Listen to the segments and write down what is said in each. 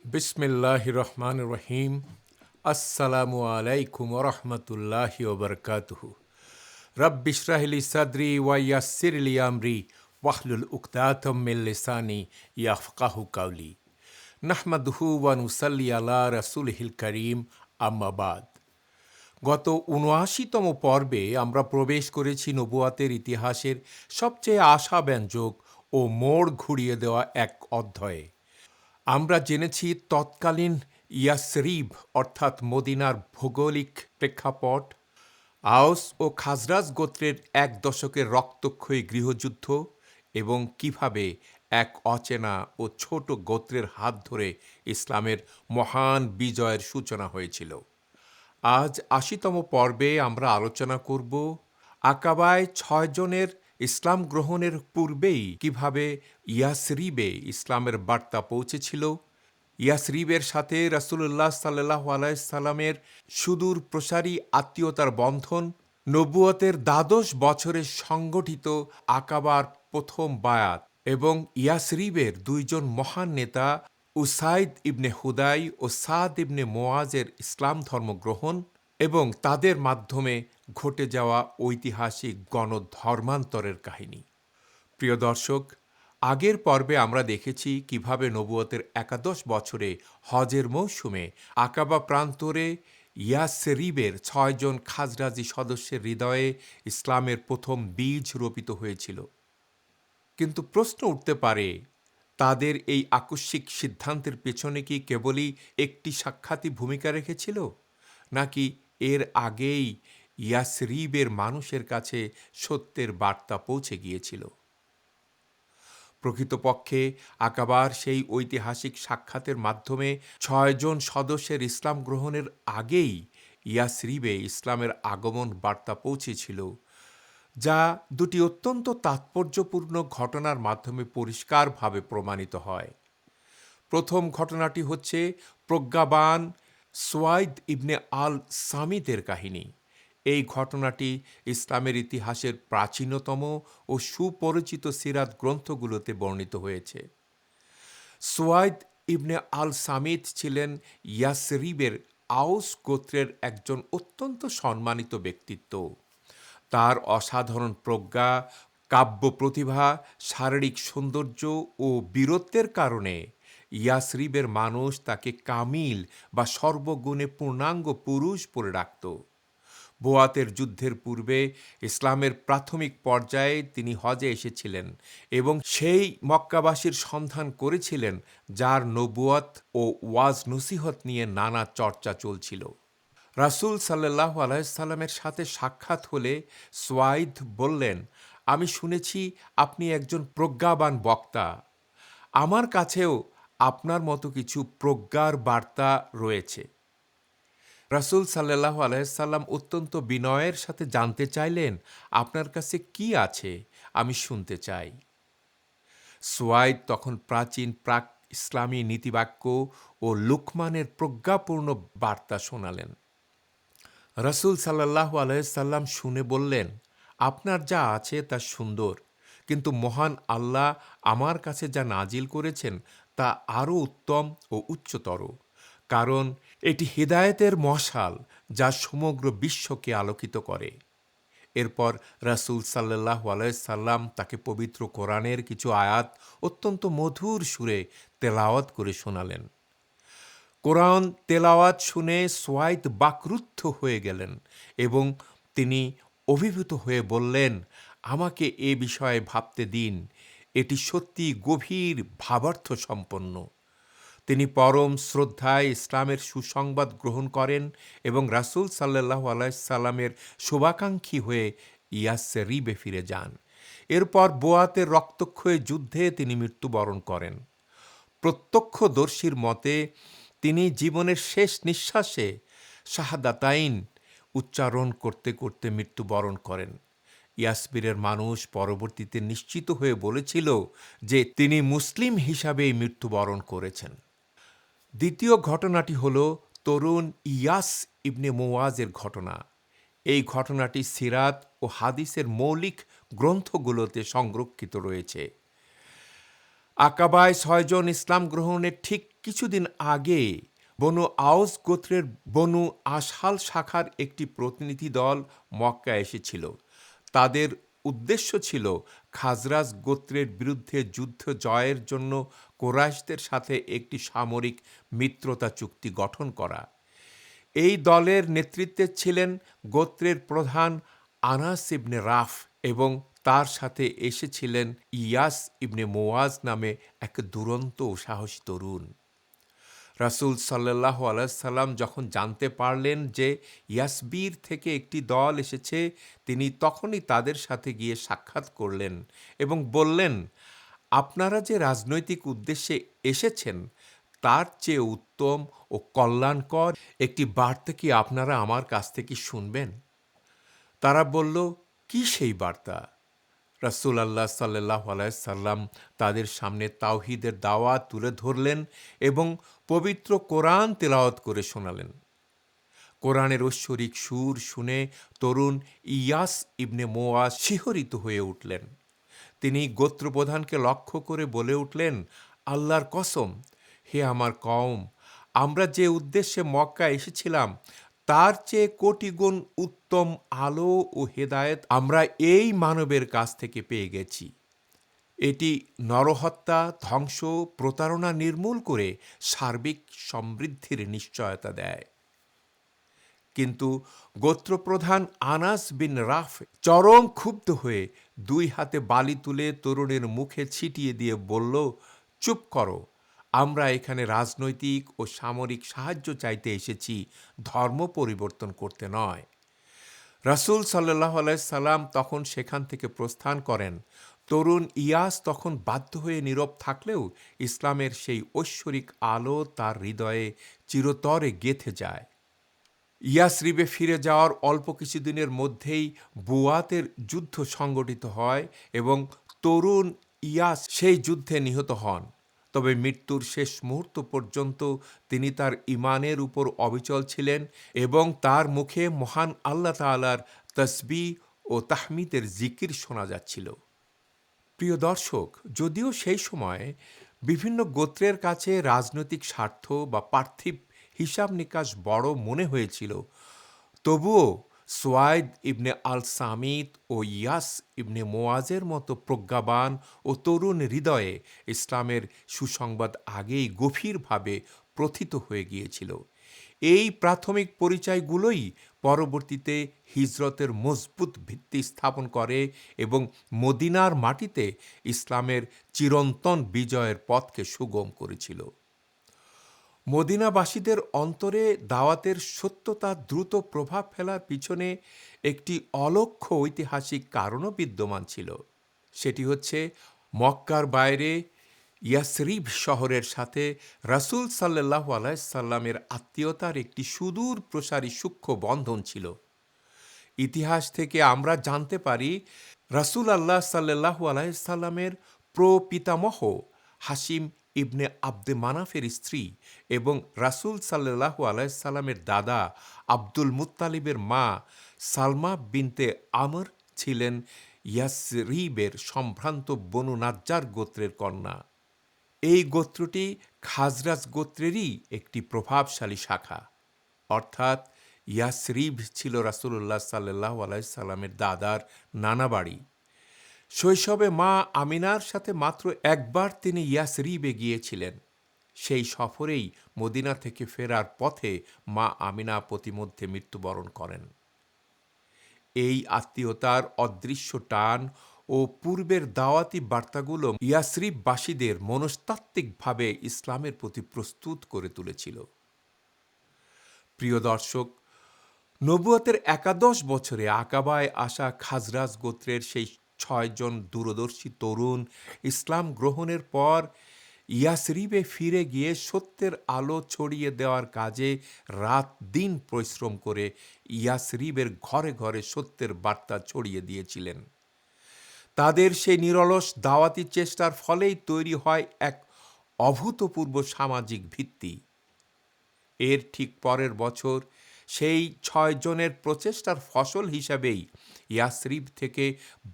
বিসমিল্লাহির রহমানির রহিম। আসসালামু আলাইকুম ওরহমতুল্লাহি ওবরকাতুহু। রব্বি ইশরাহলি সাদরি ওয়া ইয়াসসিরলি আমরি ওয়াহলুল উকদাতাম মিন লিসানি ইয়াফকাহু কাওলি। নাহমাদুহু ওয়া নুসাল্লি আলা রাসূলিহিল কারীম, আম্মা বাদ। গত ৭৯তম পর্বে আমরা প্রবেশ করেছি নবুয়াতের ইতিহাসের সবচেয়ে আশাব্যঞ্জক ও মোড় ঘুরিয়ে দেওয়া এক অধ্যায়ে। আমরা জেনেছি তৎকালীন ইয়াসরিব অর্থাৎ মদিনার ভৌগোলিক প্রেক্ষাপট, আওস ও খাজরাজ গোত্রের এক দশকের রক্তক্ষয়ী গৃহযুদ্ধ এবং কিভাবে এক অচেনা ও ছোট গোত্রের হাত ধরে ইসলামের মহান বিজয়ের সূচনা হয়েছিল। আজ ৮০তম পর্বে আমরা আলোচনা করব আকাবায় ৬ জনের ইসলাম গ্রহণের পূর্বেই কিভাবে ইয়াসরিবে ইসলামের বার্তা পৌঁছেছিল, ইয়াসরিবের সাথে রাসূলুল্লাহ সাল্লাল্লাহু আলাইহি সাল্লামের সুদূর প্রসারী আত্মীয়তার বন্ধন, নবুয়তের ১২ বছরে সংগঠিত আকাবার প্রথম বায়াত এবং ইয়াসরিবের ২ জন মহান নেতা উসাইদ ইবনে হুদাই ও সাদ ইবনে মুআজের ইসলাম ধর্ম গ্রহণ এবং তাদের মাধ্যমে ঘটে যাওয়া ঐতিহাসিক গণধর্মান্তরের কাহিনী। প্রিয় দর্শক, আগের পর্বে আমরা দেখেছি কিভাবে নবুয়তের ১১ বছরে হজের মৌসুমে আকাবা প্রান্তরে ইয়াসরিবের ৬ জন খাজরাজি সদস্যের হৃদয়ে ইসলামের প্রথম বীজ রোপিত হয়েছিল। কিন্তু প্রশ্ন উঠতে পারে, তাদের এই আকস্মিক সিদ্ধান্তের পেছনে কি কেবলই একটি সাক্ষাৎই ভূমিকা রেখেছিল, নাকি এর আগেই ইয়াসরিবের মানুষের কাছে সত্যের বার্তা পৌঁছে গিয়েছিল? প্রকৃতপক্ষে আকাবার সেই ঐতিহাসিক সাক্ষাতের মাধ্যমে ৬ জন সদস্যের ইসলাম গ্রহণের আগেই ইয়াসরিবে ইসলামের আগমন বার্তা পৌঁছেছিল, যা দুটি অত্যন্ত তাৎপর্যপূর্ণ ঘটনার মাধ্যমে পরিষ্কারভাবে প্রমাণিত হয়। প্রথম ঘটনাটি হচ্ছে প্রজ্ঞাবান সুয়াইদ ইবনে আল সামিতের কাহিনী। এই ঘটনাটি ইসলামের ইতিহাসের প্রাচীনতম ও সুপরিচিত সিরাত গ্রন্থগুলোতে বর্ণিত হয়েছে। সুয়াইদ ইবনে আল সামিত ছিলেন ইয়াসরিবের আউস গোত্রের একজন অত্যন্ত সম্মানিত ব্যক্তিত্ব। তার অসাধারণ প্রজ্ঞা, কাব্য প্রতিভা, শারীরিক সৌন্দর্য ও বীরত্বের কারণে ইয়াসরিবের মানুষ তাকে কামিল বা সর্বগুণে পূর্ণাঙ্গ পুরুষ বলে ডাকত। বোয়াতের যুদ্ধের পূর্বে ইসলামের প্রাথমিক পর্যায়ে তিনি হজে এসেছিলেন এবং সেই মক্কাবাসীর সন্ধান করেছিলেন যার নবুয়ত ও ওয়াজ নসিহত নিয়ে নানা চর্চা চলছিল। রাসূল সাল্লাল্লাহু আলাইহি সাল্লামের সাথে সাক্ষাৎ হলে সুয়াইদ বললেন, আমি শুনেছি আপনি একজন প্রজ্ঞাবান বক্তা। আমার কাছেও আপনার মতো কিছু প্রজ্ঞার বার্তা রয়েছে। রাসূল সাল্লাল্লাহু আলাইহি সাল্লাম অত্যন্ত বিনয়ের সাথে জানতে চাইলেন, আপনার কাছে কি আছে, আমি শুনতে চাই। সুয়াইদ তখন প্রাচীন প্রাক ইসলামী নীতিবাক্য ও লুকমানের প্রজ্ঞাপূর্ণ বার্তা শোনালেন। রাসূল সাল্লাল্লাহু আলাইহি সাল্লাম শুনে বললেন, আপনার যা আছে তা সুন্দর, কিন্তু মহান আল্লাহ আমার কাছে যা নাজিল করেছেন তা আরও উত্তম ও উচ্চতর, কারণ এটি হিদায়াতের মশাল যা সমগ্র বিশ্বকে আলোকিত করে। এরপর রাসূল সাল্লাল্লাহু আলাইহি সাল্লাম তাকে পবিত্র কোরআনের কিছু আয়াত অত্যন্ত মধুর সুরে তেলাওয়াত করে শোনালেন। কোরআন তেলাওয়াত শুনে সুয়াইদ বাকরুদ্ধ হয়ে গেলেন এবং তিনি অভিভূত হয়ে বললেন, আমাকে এ বিষয়ে ভাবতে দিন, এটি সত্যি গভীর ভাবার্থ সম্পন্ন। তিনি পরম শ্রদ্ধায় ইসলামের সুসংবাদ গ্রহণ করেন এবং রাসূল সাল্লাল্লাহু আলাইহি সাল্লামের শুভাকাঙ্ক্ষী হয়ে ইয়াসরিবে ফিরে যান। এরপর বোয়াতের রক্তক্ষয়ী যুদ্ধে তিনি মৃত্যুবরণ করেন। প্রত্যক্ষদর্শীর মতে তিনি জীবনের শেষ নিঃশ্বাসে শাহাদাতাইন উচ্চারণ করতে করতে মৃত্যুবরণ করেন। ইয়াসরিবের মানুষ পরবর্তীতে নিশ্চিত হয়ে বলেছিল যে তিনি মুসলিম হিসাবেই মৃত্যুবরণ করেছেন। দ্বিতীয় ঘটনাটি হল তরুণ ইয়াস ইবনে মুআজের ঘটনা। এই ঘটনাটি সিরাত ও হাদিসের মৌলিক গ্রন্থগুলোতে সংরক্ষিত রয়েছে। আকাবায় ৬ জন ইসলাম গ্রহণের ঠিক কিছুদিন আগে বনু আউস গোত্রের বনু আশহাল শাখার একটি প্রতিনিধি দল মক্কা এসেছিল। তাদের উদ্দেশ্য ছিল খাজরাজ গোত্রের বিরুদ্ধে যুদ্ধ জয়ের জন্য কোরাইশদের সাথে একটি সামরিক মিত্রতা চুক্তি গঠন করা। এই দলের নেতৃত্বে ছিলেন গোত্রের প্রধান আনাস ইবনে রাফ এবং তার সাথে এসেছিলেন ইয়াস ইবনে মোয়াজ নামে এক দুরন্ত ও সাহসী তরুণ। রাসূল সাল্লাল্লাহু আলাইহি সাল্লাম যখন জানতে পারলেন যে ইয়াসবীর থেকে একটি দল এসেছে, তিনি তখনই তাদের সাথে গিয়ে সাক্ষাৎ করলেন এবং বললেন, আপনারা যে রাজনৈতিক উদ্দেশ্যে এসেছেন তার চেয়ে উত্তম ও কল্যাণকর একটি বার্তা কি আপনারা আমার কাছ থেকে শুনবেন? তারা বলল, কি সেই বার্তা? রাসূলুল্লাহ সাল্লাল্লাহু আলাইহি সাল্লাম তাদের সামনে তাওহীদের দাওয়াত তুলে ধরলেন এবং পবিত্র কোরআন তেলাওয়াত করে শোনালেন। কোরআনের ঐশ্বরিক সুর শুনে তরুণ ইয়াস ইবনে মোয়াজ শিহরিত হয়ে উঠলেন। তিনি গোত্রপ্রধানকে লক্ষ্য করে বলে উঠলেন, আল্লাহর কসম, হে আমার কওম, আমরা যে উদ্দেশ্যে মক্কা এসেছিলাম তার চেয়ে কোটি গুণ উত্তম আলো ও হেদায়েত আমরা এই মানবের কাছ থেকে পেয়ে গেছি। এটি নরহত্যা, ধ্বংস, প্রতারণা নির্মূল করে সার্বিক সমৃদ্ধির নিশ্চয়তা দেয়। কিন্তু গোত্রপ্রধান আনাস বিন রাফ চরম ক্ষুব্ধ হয়ে 2 হাতে বালি তুলে তরুণের মুখে ছিটিয়ে দিয়ে বলল, চুপ করো, আমরা এখানে রাজনৈতিক ও সামরিক সাহায্য চাইতে এসেছি, ধর্ম পরিবর্তন করতে নয়। রাসূল সাল্লাল্লাহু আলাইহি সাল্লাম তখন সেখান থেকে প্রস্থান করেন। তরুণ ইয়াস তখন বাধ্য হয়ে নীরব থাকলেও ইসলামের সেই ঐশ্বরিক আলো তার হৃদয়ে চিরতরে গেঁথে যায়। ইয়াসরিবে ফিরে যাওয়ার অল্প কিছুদিনের মধ্যেই বুয়াতের যুদ্ধ সংগঠিত হয় এবং তরুণ ইয়াস সেই যুদ্ধে নিহত হন। তবে মৃত্যুর শেষ মুহূর্ত পর্যন্ত তিনি তার ঈমানের উপর অবিচল ছিলেন এবং তার মুখে মহান আল্লাহ তাআলার তাসবিহ ও তাহমিদের জিকির শোনা যাচ্ছিল। প্রিয় দর্শক, যদিও সেই সময় বিভিন্ন গোত্রের কাছে রাজনৈতিক স্বার্থ বা পার্থিব হিসাব নিকাশ বড় মনে হয়েছিল, তবুও সোয়াইদ ইবনে আল সামিত ও ইয়াস ইবনে মোয়াজের মতো প্রজ্ঞাবান ও তরুণ হৃদয়ে ইসলামের সুসংবাদ আগেই গভীরভাবে প্রথিত হয়ে গিয়েছিল। এই প্রাথমিক পরিচয়গুলোই পরবর্তীতে হিজরতের মজবুত ভিত্তি স্থাপন করে এবং মদিনার মাটিতে ইসলামের চিরন্তন বিজয়ের পথকে সুগম করেছিল। মদিনাবাসীদের অন্তরে দাওয়াতের সত্যতা দ্রুত প্রভাব ফেলার পিছনে একটি অলক্ষ্য ঐতিহাসিক কারণও বিদ্যমান ছিল। সেটি হচ্ছে মক্কার বাইরে ইয়াসরিব শহরের সাথে রাসূল সাল্লাল্লাহু আলাইহি সাল্লামের আত্মীয়তার একটি সুদূর প্রসারী সূক্ষ্ম বন্ধন ছিল। ইতিহাস থেকে আমরা জানতে পারি, রাসূল আল্লাহ সাল্লাল্লাহু আলাইহি সাল্লামের প্রপিতামহ হাশিম ইবনে আব্দে মানাফের স্ত্রী এবং রাসূল সাল্লাল্লাহু আলাইহি সাল্লামের দাদা আব্দুল মুত্তালিবের মা সালমা বিনতে আমর ছিলেন ইয়াসরিবের সম্ভ্রান্ত বনু নাজ্জার গোত্রের কন্যা। এই গোত্রটি খাজরাজ গোত্রেরই একটি প্রভাবশালী শাখা। অর্থাৎ ইয়াসরিব ছিল রাসূলুল্লাহ সাল্লাল্লাহু আলাইহি সাল্লামের দাদার নানাবাড়ি। শৈশবে মা আমিনার সাথে মাত্র একবার তিনি ইয়াসরিবে গিয়েছিলেন। সেই সফরেই মদিনা থেকে ফেরার পথে মা আমিনা পথিমধ্যে মৃত্যুবরণ করেন। এই আত্মীয়তার অদৃশ্য টান ও পূর্বের দাওয়াতি বার্তাগুলো ইয়াসরিববাসীদের মনস্তাত্ত্বিকভাবে ইসলামের প্রতি প্রস্তুত করে তুলেছিল। প্রিয় দর্শক, নবুয়তের 11 বছরে আকাবায় আসা খাজরাজ গোত্রের সেই 6 জন দূরদর্শী তরুণ ইসলাম গ্রহণের পর ইয়াসরিবে ফিরে গিয়ে সত্যের আলো ছড়িয়ে দেওয়ার কাজে রাত দিন পরিশ্রম করে ইয়াসরিবের ঘরে ঘরে সত্যের বার্তা ছড়িয়ে দিয়েছিলেন। তাদের সেই নিরলস দাওয়াতি চেষ্টার ফলেই তৈরি হয় এক অভূতপূর্ব সামাজিক ভিত্তি। এর ঠিক পরের বছর সেই ৬ জনের প্রচেষ্টার ফসল হিসাবেই ইয়াসরিব থেকে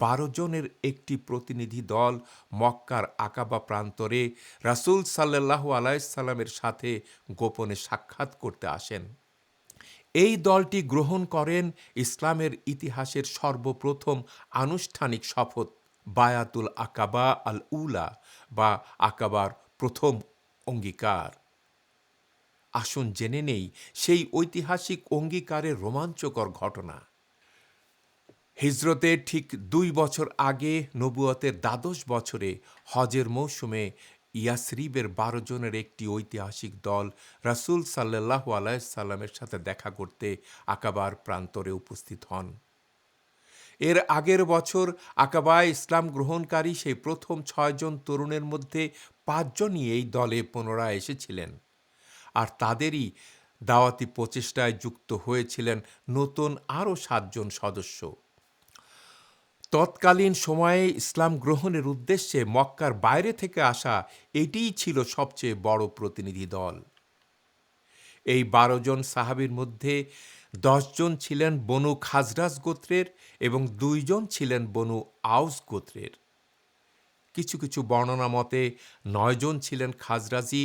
১২ জনের একটি প্রতিনিধি দল মক্কার আকাবা প্রান্তরে রাসূল সাল্লাল্লাহু আলাইহি সাল্লামের সাথে গোপনে সাক্ষাৎ করতে আসেন। এই দলটি গ্রহণ করেন ইসলামের ইতিহাসের সর্বপ্রথম আনুষ্ঠানিক শপথ বায়াতুল আকাবা আল উলা বা আকাবার প্রথম অঙ্গীকার। আসুন জেনে নেই সেই ঐতিহাসিক অঙ্গীকারের রোমাঞ্চকর ঘটনা। হিজরতের ঠিক ২ বছর আগে নবুয়তের ১২ বছরে হজের মৌসুমে ইয়াসরিবের ১২ জনের একটি ঐতিহাসিক দল রাসূল সাল্লাল্লাহু আলাইহি সাল্লামের সাথে দেখা করতে আকাবার প্রান্তরে উপস্থিত হন। এর আগের বছর আকাবায় ইসলাম গ্রহণকারী সেই প্রথম ৬ জন তরুণের মধ্যে ৫ জনই এই দলে পুনরায় এসেছিলেন। আর তাদেরই দাওয়াতি প্রচেষ্টায় যুক্ত হয়েছিলেন নতুন আরও ৭ জন সদস্য। তৎকালীন সময়ে ইসলাম গ্রহণের উদ্দেশ্যে মক্কার বাইরে থেকে আসা এটিই ছিল সবচেয়ে বড় প্রতিনিধি দল। এই ১২ জন সাহাবীর মধ্যে ১০ জন ছিলেন বনু খাজরাজ গোত্রের এবং ২ জন ছিলেন বনু আউস গোত্রের। কিছু কিছু বর্ণনা মতে ৯ জন ছিলেন খাজরাজি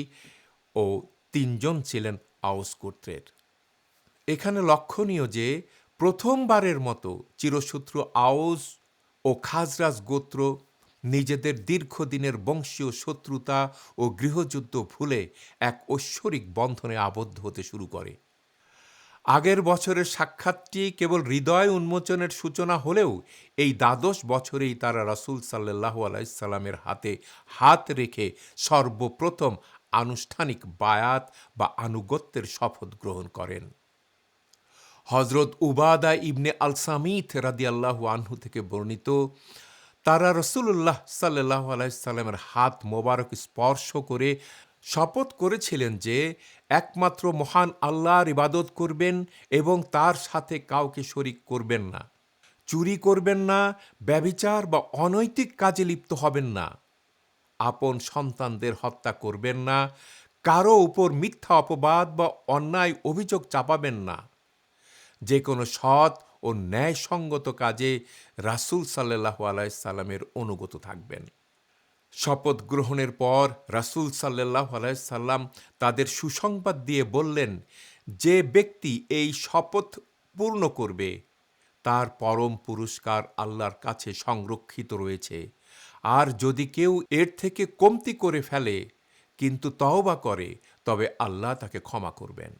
ও ৩ জন ছিলেন আউস গোত্রের। এখানে লক্ষণীয় যে প্রথমবারের মতো চিরশত্রু আউস ও খাজরাজ গোত্র নিজেদের দীর্ঘদিনের বংশীয় শত্রুতা ও গৃহযুদ্ধ ভুলে এক ঐশ্বরিক বন্ধনে আবদ্ধ হতে শুরু করে। আগের বছরের সাক্ষাৎটি কেবল হৃদয় উন্মোচনের সূচনা হলেও এই ১২ বছরেই তারা রাসূল সাল্লাল্লাহু আলাইহি সাল্লামের হাতে হাত রেখে সর্বপ্রথম আনুষ্ঠানিক বায়াত বা আনুগত্যের শপথ গ্রহণ করেন। হযরত উবাদা ইবনে আল সামিত রাদিয়াল্লাহু আনহু থেকে বর্ণিত, তারা রাসূলুল্লাহ সাল্লাল্লাহু আলাইহি সাল্লামের হাত মোবারক স্পর্শ করে শপথ করেছিলেন যে একমাত্র মহান আল্লাহর ইবাদত করবেন এবং তার সাথে কাউকে শরিক করবেন না, চুরি করবেন না, ব্যভিচার বা অনৈতিক কাজে লিপ্ত হবেন না, আপন সন্তানদের হত্যা করবেন না, কারো উপর মিথ্যা অপবাদ বা অন্যায় অভিযোগ চাপাবেন না, যে কোনো সৎ ও ন্যায়সঙ্গত কাজে রাসূল সাল্লাল্লাহু আলাইহি সাল্লামের অনুগত থাকবেন। শপথ গ্রহণের পর রাসূল সাল্লাল্লাহু আলাইহি সাল্লাম তাদের সুসংবাদ দিয়ে বললেন, যে ব্যক্তি এই শপথ পূর্ণ করবে তার পরম পুরস্কার আল্লাহর কাছে সংরক্ষিত রয়েছে। আর যদি কেউ এর থেকে কমতি করে ফেলে কিন্তু তওবা করে তবে আল্লাহ তাকে ক্ষমা করবেন।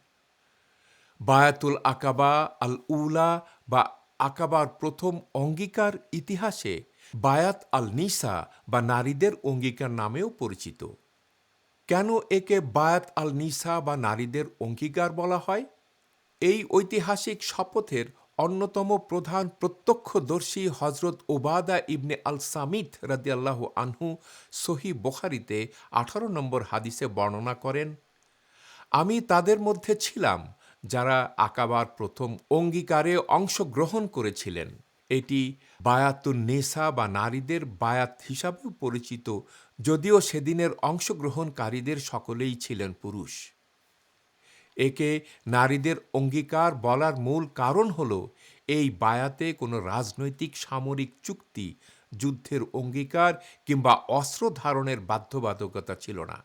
বায়াতুল আকাবা আল উলা বা আকাবার প্রথম অঙ্গীকার ইতিহাসে বায়াত আল নিসা বা নারীদের অঙ্গীকার নামেও পরিচিত। কেন একে বায়াত আল নিসা বা নারীদের অঙ্গীকার বলা হয়? এই ঐতিহাসিক শপথের অন্যতম প্রধান প্রত্যক্ষদর্শী হযরত উবাদা ইবনে আল সামিত রাদিয়াল্লাহু আনহু সহিহ বুখারীতে ১৮ নম্বর হাদিসে বর্ণনা করেন, আমি তাদের মধ্যে ছিলাম যারা আকাবার প্রথম অঙ্গীকারে অংশগ্রহণ করেছিলেন। এটি বায়াতুন নেসা বা নারীদের বায়াত হিসাবেও পরিচিত, যদিও সেদিনের অংশগ্রহণকারীদের সকলেই ছিলেন পুরুষ। একে নারীদের অঙ্গীকার বলার মূল কারণ হল এই বায়াতে কোনো রাজনৈতিক সামরিক চুক্তি, যুদ্ধের অঙ্গীকার কিংবা অস্ত্র ধারণের বাধ্যবাধকতা ছিল না।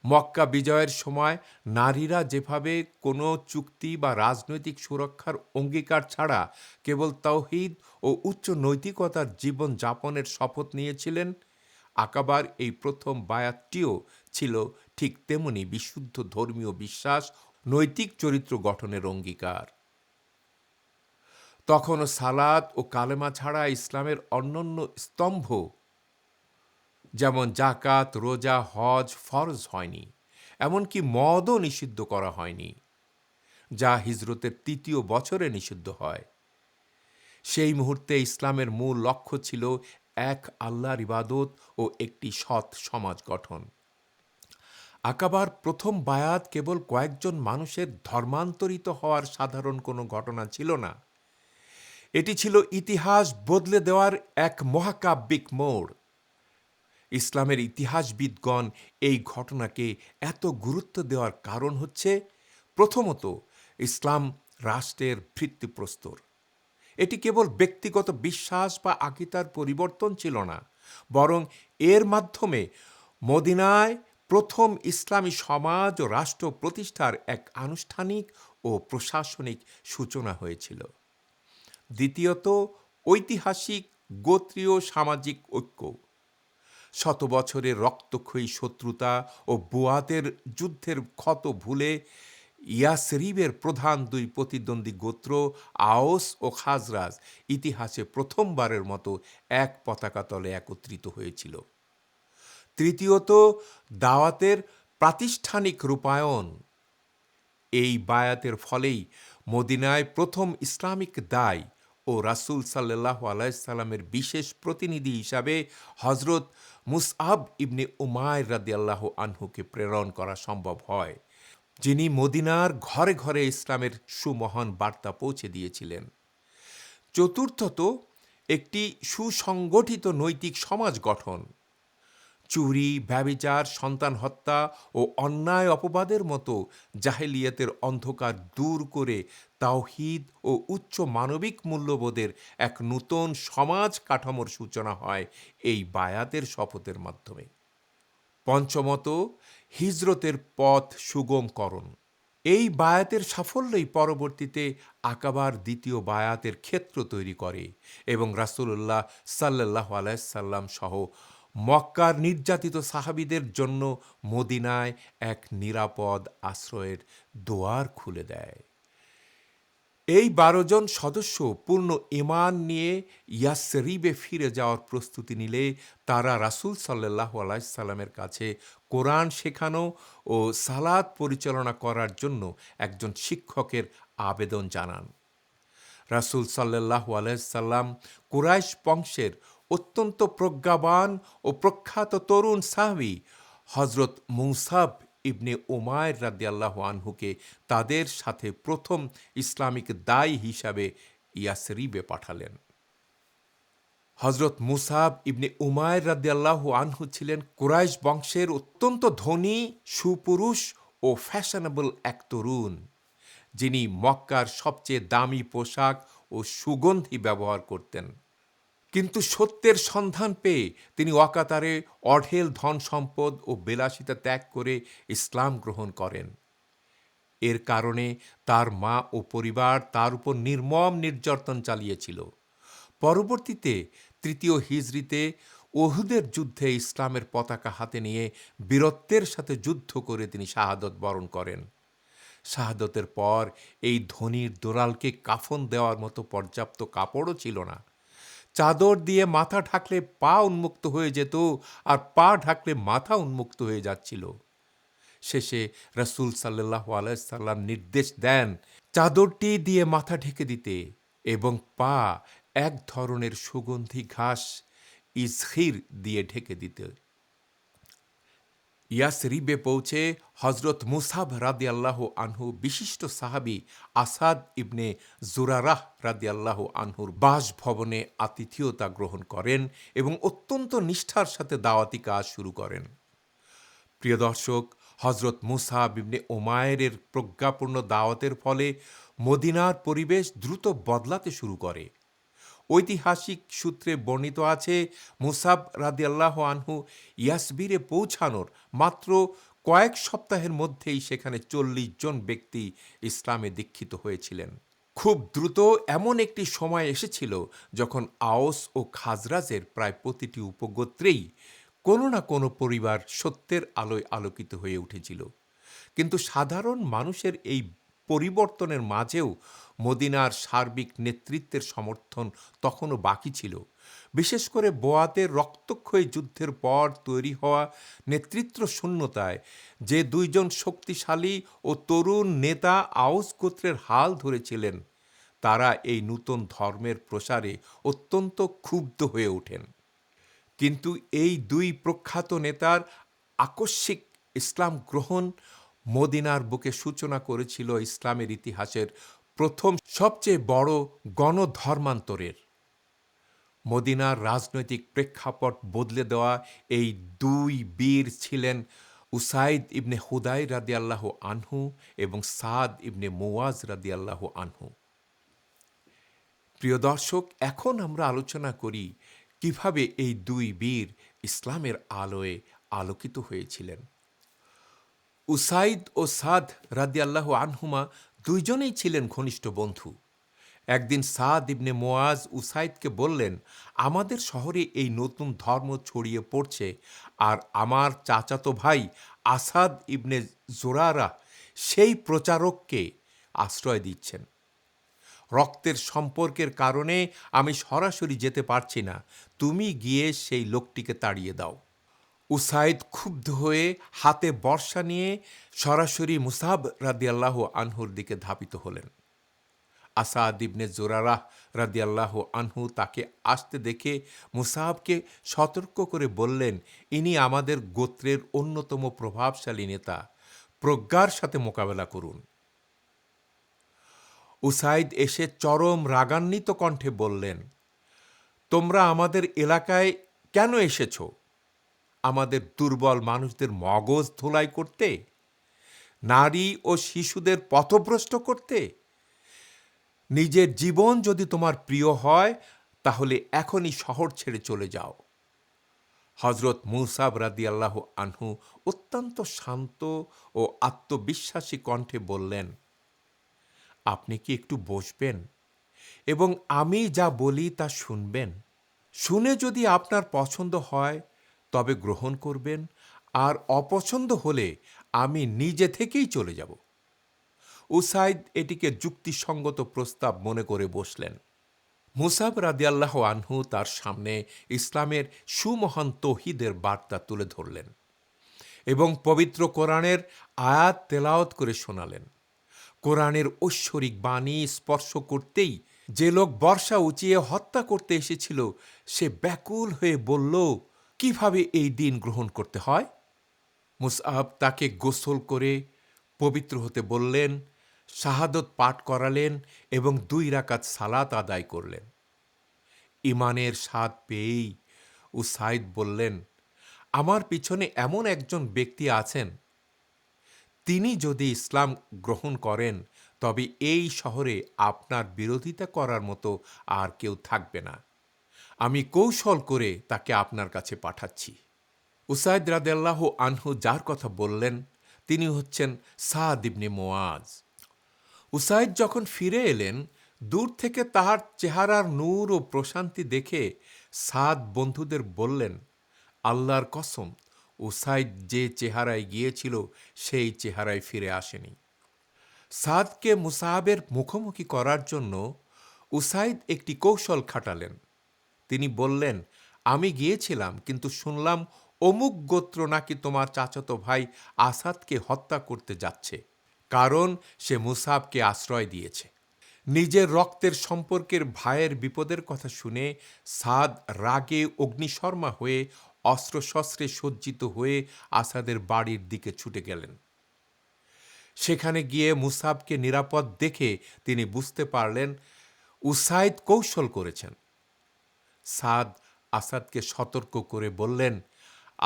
মক্কা বিজয়ের সময় নারীরা যেভাবে কোনো চুক্তি বা রাজনৈতিক সুরক্ষার অঙ্গীকার ছাড়া কেবল তাওহীদ ও উচ্চ নৈতিকতার জীবন যাপনের শপথ নিয়েছিলেন, আকাবার এই প্রথম বায়াতটিও ছিল ঠিক তেমনি বিশুদ্ধ ধর্মীয় বিশ্বাস, নৈতিক চরিত্র গঠনের অঙ্গীকার। তখনও সালাত ও কালেমা ছাড়া ইসলামের অন্যান্য স্তম্ভ যেমন জাকাত, রোজা, হজ ফরজ হয়নি। এমনকি মদও নিষিদ্ধ করা হয়নি, যা হিজরতের ৩য় বছরে নিষিদ্ধ হয়। সেই মুহূর্তে ইসলামের মূল লক্ষ্য ছিল এক আল্লাহর ইবাদত ও একটি সৎ সমাজ গঠন। আকাবার প্রথম বায়াত কেবল কয়েকজন মানুষের ধর্মান্তরিত হওয়ার সাধারণ কোনো ঘটনা ছিল না। এটি ছিল ইতিহাস বদলে দেওয়ার এক মহাকাব্যিক মোড়। ইসলামের ইতিহাসবিদগণ এই ঘটনাকে এত গুরুত্ব দেওয়ার কারণ হচ্ছে, প্রথমত, ইসলাম রাষ্ট্রের ভিত্তিপ্রস্তর। এটি কেবল ব্যক্তিগত বিশ্বাস বা আকিদার পরিবর্তন ছিল না, বরং এর মাধ্যমে মদিনায় প্রথম ইসলামী সমাজ ও রাষ্ট্র প্রতিষ্ঠার এক আনুষ্ঠানিক ও প্রশাসনিক সূচনা হয়েছিল। দ্বিতীয়ত, ঐতিহাসিক গোত্রীয় সামাজিক ঐক্য। শত বছরের রক্তক্ষয়ী শত্রুতা ও বুয়াতের যুদ্ধের ক্ষত ভুলে ইয়াসরিবের প্রধান দুই প্রতিদ্বন্দ্বী গোত্র আওস ও খাজরাজ ইতিহাসে প্রথমবারের মতো এক পতাকা তলে একত্রিত হয়েছিল। তৃতীয়ত, দাওয়াতের প্রাতিষ্ঠানিক রূপায়ণ। এই বায়াতের ফলেই মদিনায় প্রথম ইসলামিক দায় ও রাসূল সাল্লাল্লাহু আলাইহি সাল্লামের বিশেষ প্রতিনিধি হিসাবে হযরত মুসআব ইবনে উমাইর রাদিয়াল্লাহু আনহুকে প্রেরণ করা সম্ভব হয়, যিনি মদিনার ঘরে ঘরে ইসলামের সুমহান বার্তা পৌঁছে দিয়েছিলেন। চতুর্থত, একটি সুসংগঠিত নৈতিক সমাজ গঠন। চুরি, ব্যভিচার, সন্তান হত্যা ও অন্যায় অপবাদের মতো জাহেলিয়াতের অন্ধকার দূর করে তাওহীদ ও উচ্চ মানবিক মূল্যবোধের এক নূতন সমাজ কাঠামোর সূচনা হয় এই বায়াতের শপথের মাধ্যমে। পঞ্চমত, হিজরতের পথ সুগমকরণ। এই বায়াতের সাফল্যই পরবর্তীতে আকাবার দ্বিতীয় বায়াতের ক্ষেত্র তৈরি করে এবং রাসূলুল্লাহ সাল্লাল্লাহু আলাইহি সাল্লাম সহ মক্কার নির্যাতিত সাহাবীদের জন্য মদিনায় এক নিরাপদ আশ্রয়ের দুয়ার খুলে দেয়। এই 12 জন সদস্য পূর্ণ ঈমান নিয়ে ইয়াসরিবে ফিরে যাওয়ার প্রস্তুতি নিলে তারা রাসূল সাল্লাল্লাহু আলাইহি সাল্লামের কাছে কোরআন শেখানো ও সালাত পরিচালনা করার জন্য একজন শিক্ষকের আবেদন জানান। রাসূল সাল্লাল্লাহু আলাইহি সাল্লাম কুরাইশ বংশের অত্যন্ত প্রজ্ঞাবান ও প্রখ্যাত তরুণ সাহাবী হযরত মুসাব ইবনে উমাইর রাদিয়াল্লাহু আনহুকে তাদের সাথে প্রথম ইসলামিক দায়ী হিসাবে ইয়াসরিবে পাঠালেন। হযরত মুসাব ইবনে উমাইর রাদিয়াল্লাহু আনহু ছিলেন কুরাইশ বংশের অত্যন্ত ধনী, সুপুরুষ ও ফ্যাশনেবল এক তরুণ, যিনি মক্কার সবচেয়ে দামি পোশাক ও সুগন্ধি ব্যবহার করতেন। কিন্তু সত্যের সন্ধান পেয়ে তিনি অকাতরে অঢেল ধন সম্পদ ও বিলাসিতা ত্যাগ করে ইসলাম গ্রহণ করেন। এর কারণে তার মা ও পরিবার তার উপর নির্মম নির্যাতন চালিয়েছিল। পরবর্তীতে তৃতীয় হিজরিতে উহুদের যুদ্ধে ইসলামের পতাকা হাতে নিয়ে বীরত্বের সাথে যুদ্ধ করে তিনি শাহাদত বরণ করেন। শাহাদতের পর এই ধনীর দোলালকে কাফন দেওয়ার মতো পর্যাপ্ত কাপড়ও ছিল না। চাদর দিয়ে মাথা ঢাকলে পা উন্মুক্ত হয়ে যেত, আর পা ঢাকলে মাথা উন্মুক্ত হয়ে যাচ্ছিল। শেষে রাসূল সাল্লাল্লাহু আলাইহি সাল্লাম নির্দেশ দেন চাদরটি দিয়ে মাথা ঢেকে দিতে এবং পা এক ধরনের সুগন্ধি ঘাস ইজখির দিয়ে ঢেকে দিতে। ইয়াসরিবে পৌঁছে হযরত মুসাব রাদিয়াল্লাহু আনহু বিশিষ্ট সাহাবী আসাদ ইবনে জুরারাহ রাদিয়াল্লাহু আনহুর বাসভবনে আতিথেয়তা গ্রহণ করেন এবং অত্যন্ত নিষ্ঠার সাথে দাওয়াতি কাজ শুরু করেন। প্রিয় দর্শক, হযরত মুসাব ইবনে উমাইরের প্রজ্ঞাপূর্ণ দাওয়াতের ফলে মদিনার পরিবেশ দ্রুত বদলাতে শুরু করে। ঐতিহাসিক সূত্রে বর্ণিত আছে, মুসাব রাদিয়াল্লাহু আনহু ইয়াসরিবে পৌঁছানোর মাত্র কয়েক সপ্তাহের মধ্যেই সেখানে 40 জন ব্যক্তি ইসলামে দীক্ষিত হয়েছিলেন। খুব দ্রুত এমন একটি সময় এসেছিল যখন আওস ও খাজরাজের প্রায় প্রতিটি উপগোত্রেই কোনো না কোনো পরিবার সত্যের আলোয় আলোকিত হয়ে উঠেছিল। কিন্তু সাধারণ মানুষের এই পরিবর্তনের মাঝেও মদিনার সার্বিক নেতৃত্বের সমর্থন তখনও বাকি ছিল। বিশেষ করে বোয়াতের রক্তক্ষয়ী যুদ্ধের পর তৈরি হওয়া নেতৃত্ব শূন্যতায় যে দুইজন শক্তিশালী ও তরুণ নেতা আউস গোত্রের হাল ধরেছিলেন, তারা এই নূতন ধর্মের প্রসারে অত্যন্ত ক্ষুব্ধ হয়ে ওঠেন। কিন্তু এই দুই প্রখ্যাত নেতার আকস্মিক ইসলাম গ্রহণ মদিনার বুকে সূচনা করেছিল ইসলামের ইতিহাসের প্রথম সবচেয়ে বড় গণধর্মান্তরের। মদিনার রাজনৈতিক প্রেক্ষাপট বদলে দেওয়া এই দুই বীর ছিলেন উসাইদ ইবনে হুদাই রাদিয়াল্লাহু আনহু এবং সাদ ইবনে মুওয়াজ রাদিয়াল্লাহু আনহু। প্রিয় দর্শক, এখন আমরা আলোচনা করি কিভাবে এই দুই বীর ইসলামের আলোয় আলোকিত হয়েছিলেন। উসাইদ ও সাদ রাদিয়াল্লাহু আনহুমা দুইজনেই ছিলেন ঘনিষ্ঠ বন্ধু। একদিন সাদ ইবনে মুয়াজ উসাইদকে বললেন, আমাদের শহরে এই নতুন ধর্ম ছড়িয়ে পড়ছে, আর আমার চাচাতো ভাই আসাদ ইবনে জোরারা সেই প্রচারককে আশ্রয় দিচ্ছেন। রক্তের সম্পর্কের কারণে আমি সরাসরি যেতে পারছি না, তুমি গিয়ে সেই লোকটিকে তাড়িয়ে দাও। উসাইদ ক্ষুব্ধ হয়ে হাতে বর্শা নিয়ে সরাসরি মুসাব রাদিয়াল্লাহু আনহুর দিকে ধাবিত হলেন। আসাদ ইবনে জোরারাহ রাদিয়াল্লাহু আনহু তাকে আসতে দেখে মুসাবকে সতর্ক করে বললেন, ইনি আমাদের গোত্রের অন্যতম প্রভাবশালী নেতা, প্রজ্ঞার সাথে মোকাবেলা করুন। উসাইদ এসে চরম রাগান্বিত কণ্ঠে বললেন, তোমরা আমাদের এলাকায় কেন এসেছ? আমাদের দুর্বল মানুষদের মগজ ধোলাই করতে? নারী ও শিশুদের পথভ্রষ্ট করতে? নিজের জীবন যদি তোমার প্রিয় হয় তাহলে এখনই শহর ছেড়ে চলে যাও। হযরত মুসাব রাদিয়াল্লাহু আনহু অত্যন্ত শান্ত ও আত্মবিশ্বাসী কণ্ঠে বললেন, আপনি কি একটু বসবেন এবং আমি যা বলি তা শুনবেন? শুনে যদি আপনার পছন্দ হয় তবে গ্রহণ করবেন, আর অপছন্দ হলে আমি নিজে থেকেই চলে যাব। উসাইদ এটিকে যুক্তিসঙ্গত প্রস্তাব মনে করে বসলেন। মুসাব রাদিয়াল্লাহু আনহু তার সামনে ইসলামের সুমহান তৌহিদের বার্তা তুলে ধরলেন এবং পবিত্র কোরআনের আয়াত তেলাওয়াত করে শোনালেন। কোরআনের ঐশ্বরিক বাণী স্পর্শ করতেই যে লোক বর্শা উঁচিয়ে হত্যা করতে এসেছিল সে ব্যাকুল হয়ে বলল, কিভাবে এই দিন গ্রহণ করতে হয়? মুসআব তাকে গোসল করে পবিত্র হতে বললেন, শাহাদত পাঠ করালেন এবং 2 রাকাত সালাত আদায় করলেন। ইমানের স্বাদ পেয়েই উসাইদ বললেন, আমার পিছনে এমন একজন ব্যক্তি আছেন, তিনি যদি ইসলাম গ্রহণ করেন তবে এই শহরে আপনার বিরোধিতা করার মতো আর কেউ থাকবে না। আমি কৌশল করে তাকে আপনার কাছে পাঠাচ্ছি। উসাইদ রাদিয়াল্লাহু আনহু যার কথা বললেন তিনি হচ্ছেন সাদ ইবনে মুয়াজ। উসাইদ যখন ফিরে এলেন, দূর থেকে তাহার চেহারার নূর ও প্রশান্তি দেখে সাদ বন্ধুদের বললেন, আল্লাহর কসম, উসাইদ যে চেহারায় গিয়েছিল সেই চেহারায় ফিরে আসেনি। সাদকে মুসাহাবের মুখোমুখি করার জন্য উসাইদ একটি কৌশল খাটালেন। তিনি বললেন, আমি গিয়েছিলাম, কিন্তু শুনলাম অমুক গোত্র নাকি তোমার চাচাতো ভাই আসাদকে হত্যা করতে যাচ্ছে, কারণ সে মুসাবকে আশ্রয় দিয়েছে। নিজের রক্তের সম্পর্কের ভাইয়ের বিপদের কথা শুনে সাদ রাগে অগ্নিশর্মা হয়ে অস্ত্রশস্ত্রে সজ্জিত হয়ে আসাদের বাড়ির দিকে ছুটে গেলেন। সেখানে গিয়ে মুসাবকে নিরাপদ দেখে তিনি বুঝতে পারলেন উসাইদ কৌশল করেছেন। সাদ আসাদকে সতর্ক করে বললেন,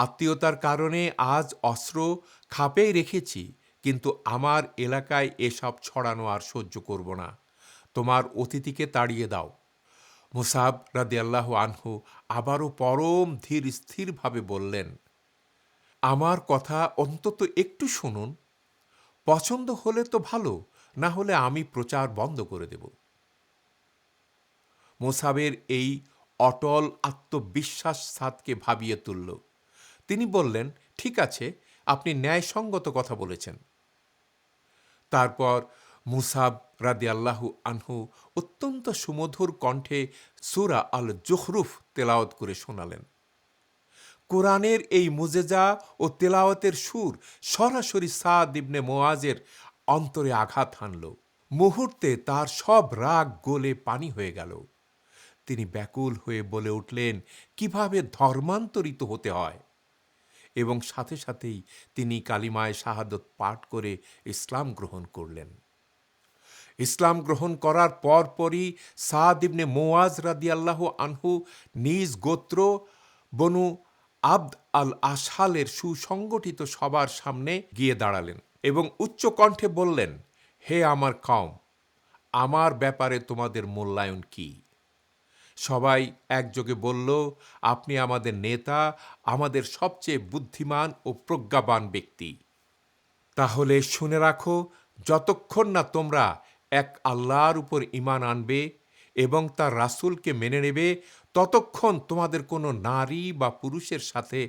আত্মীয়তার কারণে আজ অস্ত্র খাপেই রেখেছি, কিন্তু আমার এলাকায় এসব ছড়ানো আর সহ্য করব না। তোমার অতিথিকে তাড়িয়ে দাও। মুসাব রাদিয়াল্লাহু আনহু আবারও পরম ধীর স্থিরভাবে বললেন, আমার কথা অন্তত একটু শুনুন। পছন্দ হলে তো ভালো, না হলে আমি প্রচার বন্ধ করে দেব। মুসাবের এই অটল আত্মবিশ্বাস সাদকে ভাবিয়ে তুলল। তিনি বললেন, ঠিক আছে, আপনি ন্যায়সঙ্গত কথা বলেছেন। তারপর মুসাব রাদিয়াল্লাহু আনহু অত্যন্ত সুমধুর কণ্ঠে সূরা আল জুখরুফ তেলাওয়াত করে শোনালেন। কোরআনের এই মুজেজা ও তেলাওয়াতের সুর সরাসরি সাদ ইবনে মুয়াজের অন্তরে আঘাত হানল। মুহূর্তে তার সব রাগ গলে পানি হয়ে গেল। তিনি ব্যাকুল হয়ে বলে উঠলেন, কিভাবে ধর্মান্তরিত হতে হয়, এবং সাথে সাথেই তিনি কালিমায়ে শাহাদত পাঠ করে ইসলাম গ্রহণ করলেন। ইসলাম গ্রহণ করার পরপরই সাদ ইবনে মুয়াজ রাদিয়াল্লাহু আনহু নিজ গোত্র বনু আবদ আল আশহালের সুসংগঠিত সবার সামনে গিয়ে দাঁড়ালেন এবং উচ্চ কণ্ঠে বললেন, হে আমার কওম, আমার ব্যাপারে তোমাদের মূল্যায়ন কি? সবাই একযোগে বলল, আপনি আমাদের নেতা, আমাদের সবচেয়ে বুদ্ধিমান ও প্রজ্ঞাবান ব্যক্তি। তাহলে শুনে রাখো, যতক্ষণ না তোমরা এক আল্লাহর উপর ঈমান আনবে এবং তার রাসূলকে মেনে নেবে, ততক্ষণ তোমাদের কোনো নারী বা পুরুষের সাথে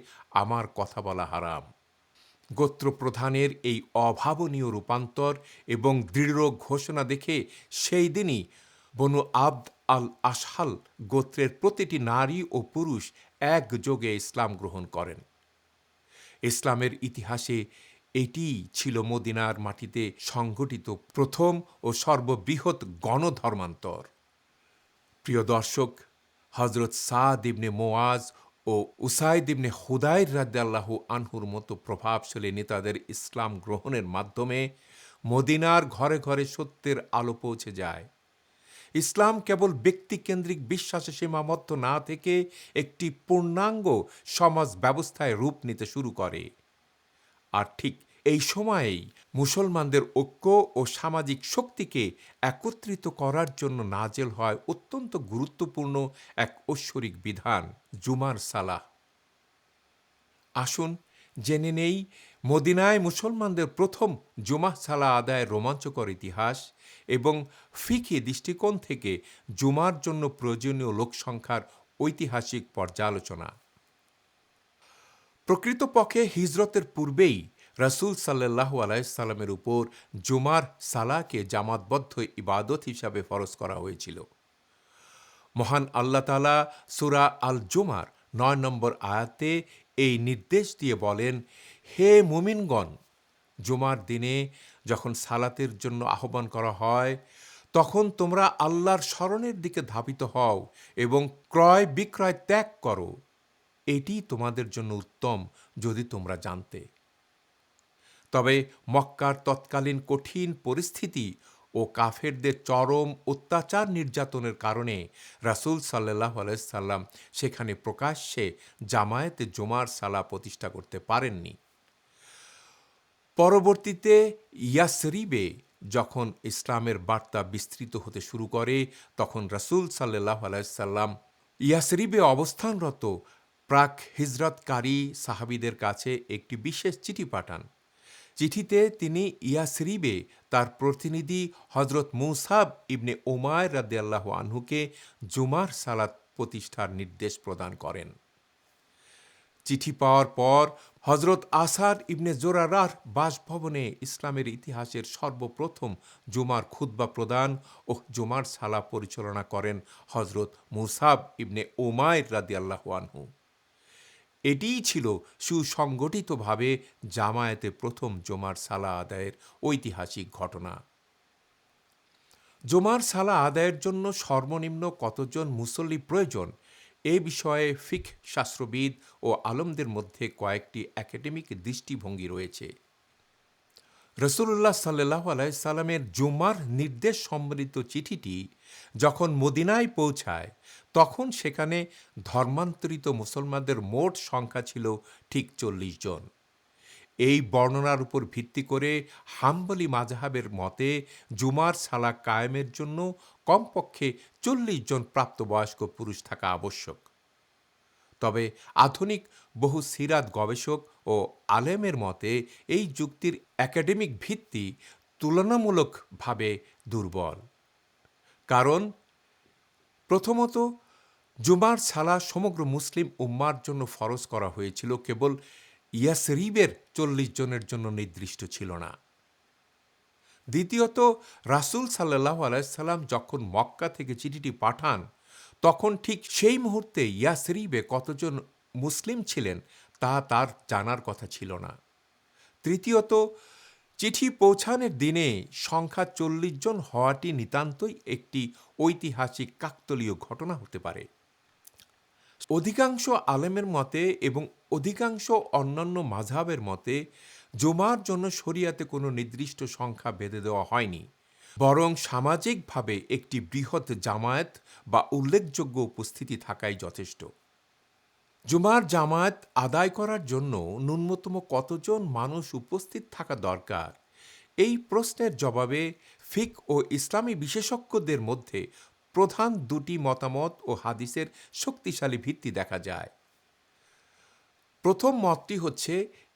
আমার কথা বলা হারাম। গোত্রপ্রধানের এই অভাবনীয় রূপান্তর এবং দৃঢ় ঘোষণা দেখে সেই দিনই বনু আবদ আল আশহাল গোত্রের প্রতিটি নারী ও পুরুষ একযোগে ইসলাম গ্রহণ করেন। ইসলামের ইতিহাসে এটিই ছিল মদিনার মাটিতে সংঘটিত প্রথম ও সর্ববৃহৎ গণধর্মান্তর। প্রিয় দর্শক, হজরত সাদ ইবনে মুআজ ও উসাইদ ইবনে হুদাইর রাদিয়াল্লাহু আনহুর মতো প্রভাবশালী নেতাদের ইসলাম গ্রহণের মাধ্যমে মদিনার ঘরে ঘরে সত্যের আলো পৌঁছে যায়। ইসলাম কেবল ব্যক্তিকেন্দ্রিক বিশ্বাসে সীমাবদ্ধ না থেকে একটি পূর্ণাঙ্গ সমাজ ব্যবস্থায় রূপ নিতে শুরু করে। আর ঠিক এই সময়েই মুসলমানদের ঐক্য ও সামাজিক শক্তিকে একত্রিত করার জন্য নাজেল হয় অত্যন্ত গুরুত্বপূর্ণ এক ঐশ্বরিক বিধান, জুমার সালাহ। আসুন জেনে নেই মদিনায় মুসলমানদের প্রথম জুমাহ সালাহ আদায়ের রোমাঞ্চকর ইতিহাস এবং ফিকহি দৃষ্টিকোণ থেকে জুমার জন্য প্রয়োজনীয় লোকসংখ্যার ঐতিহাসিক পর্যালোচনা। প্রকৃতপক্ষে হিজরতের পূর্বেই রাসূল সাল্লাল্লাহু আলাইহি সাল্লামের উপর জুমার সালাহকে জামাতবদ্ধ ইবাদত হিসাবে ফরজ করা হয়েছিল। মহান আল্লাহ তাআলা সূরা আল জুমার ৯ নম্বর আয়াতে এই নির্দেশ দিয়ে বলেন, হে মুমিনগণ, জুমার দিনে যখন সালাতের জন্য আহ্বান করা হয়, তখন তোমরা আল্লাহর স্মরণের দিকে ধাবিত হও এবং ক্রয় বিক্রয় ত্যাগ করো। এটি তোমাদের জন্য উত্তম যদি তোমরা জানতে। তবে মক্কার তৎকালীন কঠিন পরিস্থিতি ও কাফেরদের চরম অত্যাচার নির্যাতনের কারণে রাসূল সাল্লাল্লাহু আলাইহি সাল্লাম সেখানে প্রকাশ্যে জামায়াতে জুমার সালাহ প্রতিষ্ঠা করতে পারেননি। পরবর্তীতে ইয়াসরিবে যখন ইসলামের বার্তা বিস্তৃত হতে শুরু করে, তখন রাসূল সাল্লাল্লাহু আলাইহি সাল্লাম ইয়াসরিবে অবস্থানরত প্রাক হিজরতকারী সাহাবীদের কাছে একটি বিশেষ চিঠি পাঠান। চিঠিতে তিনি ইয়াসরিবে তার প্রতিনিধি হজরত মুসাব ইবনে উমাইর রাদিয়াল্লাহু আনহুকে জুমার সালাত প্রতিষ্ঠার নির্দেশ প্রদান করেন। চিঠি পাওয়ার পর হজরত আসাদ ইবনে জোরারার বাসভবনে ইসলামের ইতিহাসের সর্বপ্রথম জুমার খুতবা প্রদান ও জুমার সালাহ পরিচালনা করেন হজরত মুসাব ইবনে উমাইর রাদিয়াল্লাহু আনহু। এটিই ছিল সুসংগঠিতভাবে জামায়াতে প্রথম জুমার সালাহ আদায়ের ঐতিহাসিক ঘটনা। জুমার সালাহ আদায়ের জন্য সর্বনিম্ন কতজন মুসল্লি প্রয়োজন, এ বিষয়ে ফিকহ শাস্ত্রবিদ ও আলেমদের মধ্যে কয়েকটি একাডেমিক দৃষ্টিভঙ্গি রয়েছে। রাসূলুল্লাহ সাল্লাল্লাহু আলাইহি সাল্লামের জুমার নির্দেশ সম্বলিত চিঠিটি যখন মদিনায় পৌঁছায়, তখন সেখানে ধর্মান্তরিত মুসলমানদের মোট সংখ্যা ছিল ঠিক ৪০ জন। এই বর্ণনার উপর ভিত্তি করে হাম্বলি মাযহাবের মতে জুমার সালাহ কায়েমের জন্য কমপক্ষে ৪০ জন প্রাপ্তবয়স্ক পুরুষ থাকা আবশ্যক। তবে আধুনিক বহু সিরাত গবেষক ও আলেমের মতে এই যুক্তির একাডেমিক ভিত্তি তুলনামূলকভাবে দুর্বল। কারণ প্রথমত, জুমার সালাহ সমগ্র মুসলিম উম্মার জন্য ফরজ করা হয়েছিল, কেবল ইয়াসরিবের ৪০ জনের জন্য নির্দিষ্ট ছিল না। দ্বিতীয়ত, রাসূল সাল্লাল্লাহু আলাইহি সাল্লাম যখন মক্কা থেকে চিঠিটি পাঠান, তখন ঠিক সেই মুহূর্তে ইয়াসরিবে কতজন মুসলিম ছিলেন তা তার জানার কথা ছিল না। তৃতীয়ত, চিঠি পৌঁছানোর দিনে সংখ্যা ৪০ জন হওয়াটি নিতান্তই একটি ঐতিহাসিক কাকতালীয় ঘটনা হতে পারে। অধিকাংশ আলেমের মতে এবং অধিকাংশ অন্যান্য মাযহাবের মতে জুমার জন্য শরিয়াতে কোনো নির্দিষ্ট সংখ্যা বেঁধে দেওয়া হয়নি, বরং সামাজিকভাবে একটি বৃহৎ জামায়াত বা উল্লেখযোগ্য উপস্থিতি থাকাই যথেষ্ট। জুমার জামায়াত আদায় করার জন্য ন্যূনতম কতজন মানুষ উপস্থিত থাকা দরকার? এই প্রশ্নের জবাবে ফিক ও ইসলামী বিশেষজ্ঞদের মধ্যে প্রধান দুটি মতামত ও হাদিসের শক্তিশালী ভিত্তি দেখা যায়। প্রথম মতটি হচ্ছে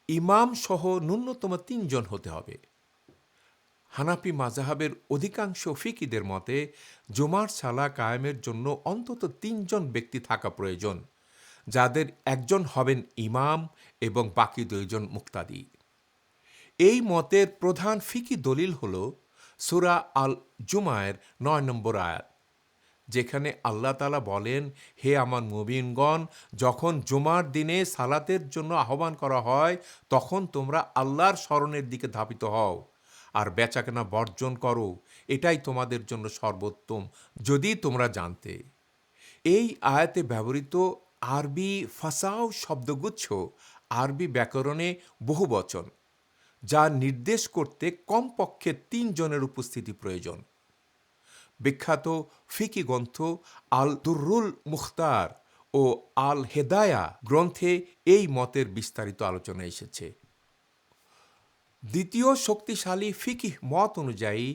ইমাম সহ ন্যূনতম ৩ জন হতে হবে। হানাফি মাযহাবের অধিকাংশ ফিকিদের মতে জুমার সালা কায়েমের জন্য অন্তত ৩ জন ব্যক্তি থাকা প্রয়োজন, যাদের একজন হবেন ইমাম এবং বাকি ২ জন মুক্তাদি। এই মতের প্রধান ফিকি দলিল হল সূরা আল জুমায়ের ৯ নম্বর আয়াত, যেখানে আল্লাহ তাআলা বলেন, হে আমার মুমিনগণ, যখন জুমার দিনে সালাতের জন্য আহ্বান করা হয় তখন তোমরা আল্লাহর স্মরণের দিকে ধাবিত হও আর বেচাকেনা বর্জন করো, এটাই তোমাদের জন্য সর্বোত্তম, যদি তোমরা জানতে। এই আয়াতে ব্যবহৃত আরবি ফাসাও শব্দগুচ্ছ আরবি ব্যাকরণে বহুবচন, যা নির্দেশ করতে কমপক্ষে ৩ জনের উপস্থিতি প্রয়োজন। বিখ্যাত ফিকি গ্রন্থ আল দুররুল মুখতার ও আল হেদায়া গ্রন্থে এই মতের বিস্তারিত আলোচনা এসেছে। দ্বিতীয় শক্তিশালী ফিকিহ মত অনুযায়ী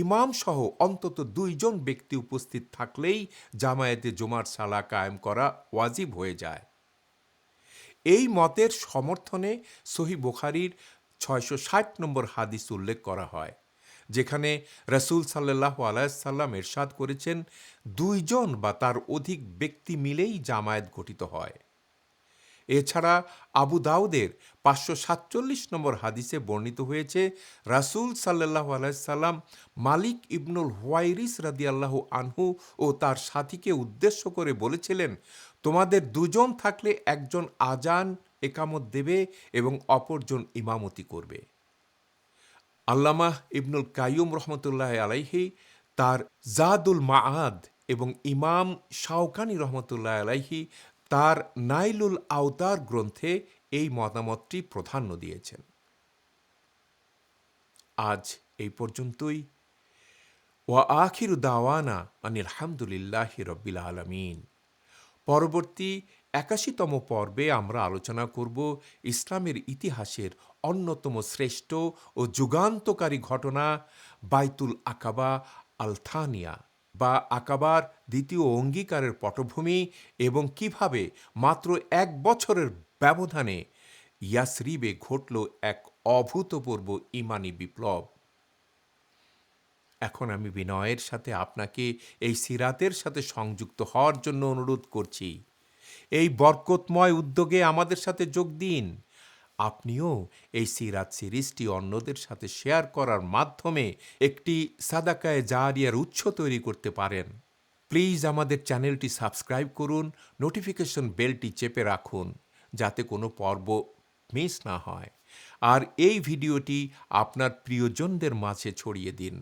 ইমাম সহ অন্তত ২ জন ব্যক্তি উপস্থিত থাকলেই জামায়াতে জুমার সালা কায়েম করা ওয়াজিব হয়ে যায়। এই মতের সমর্থনে সহিহ বুখারীর ৬৬০ নম্বর হাদিস উল্লেখ করা হয়, যেখানে রাসূল সাল্লাল্লাহু আলাইহি সাল্লাম ইরশাদ করেছেন, ২ জন বা তার অধিক ব্যক্তি মিলেই জামায়াত গঠিত হয়। এছাড়া আবু দাউদের ৫৪৭ নম্বর হাদিসে বর্ণিত হয়েছে, রাসূল সাল্লাল্লাহু আলাইহি সাল্লাম মালিক ইবনুল হুয়াইরিস রাদিয়াল্লাহু আনহু ও তার সাথীকে উদ্দেশ্য করে বলেছিলেন, তোমাদের ২ জন থাকলে একজন আজান একামত দেবে এবং অপরজন ইমামতি করবে। আল্লামাহ ইবনুল কাইয়ুম রহমতুল্লাহ আলাইহি তার জাদুল মাআদ এবং ইমাম শাওকানি রহমতুল্লাহ আলাইহি তার নাইলুল আওতার গ্রন্থে এই মতামতটি প্রাধান্য দিয়েছেন। আজ এই পর্যন্তই। ওয়া আখিরু দাওয়ানা আনিল হামদুলিল্লাহি রাব্বিল আলামিন। পরবর্তী ৮১তম পর্বে আমরা আলোচনা করব ইসলামের ইতিহাসের অন্যতম শ্রেষ্ঠ ও যুগান্তকারী ঘটনা বাইতুল আকাবা আল থানিয়া বা আকাবার দ্বিতীয় অঙ্গীকারের পটভূমি এবং কিভাবে মাত্র ১ বছরের ব্যবধানে ইয়াসরিবে ঘটল এক অভূতপূর্ব ঈমানি বিপ্লব। এখন আমি বিনয়ের সাথে আপনাকে এই সিরাতের সাথে সংযুক্ত হওয়ার জন্য অনুরোধ করছি। এই বরকতময় উদ্যোগে আমাদের সাথে যোগ দিন। আপনিও এই সিরাত সিরিজটি অন্যদের সাথে শেয়ার করার মাধ্যমে একটি সাদাকায়ে জারিয়ার উৎস তৈরি করতে পারেন। প্লিজ আমাদের চ্যানেলটি সাবস্ক্রাইব করুন, নোটিফিকেশন বেলটি চেপে রাখুন যাতে কোনো পর্ব মিস না হয়, আর এই ভিডিওটি আপনার প্রিয়জনদের মাঝে ছড়িয়ে দিন।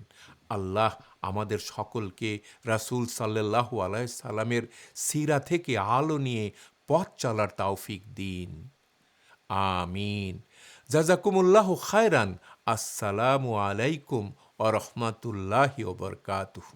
আল্লাহ আমাদের সকলকে রাসূল সাল্লাল্লাহু আলাইহি সাল্লামের সিরা থেকে আলো নিয়ে পথ চলার তৌফিক দিন। আমিন। জাযাকুমুল্লাহু খায়রান। আসসালামু আলাইকুম ওয়া রাহমাতুল্লাহি ওয়া বারাকাতুহু।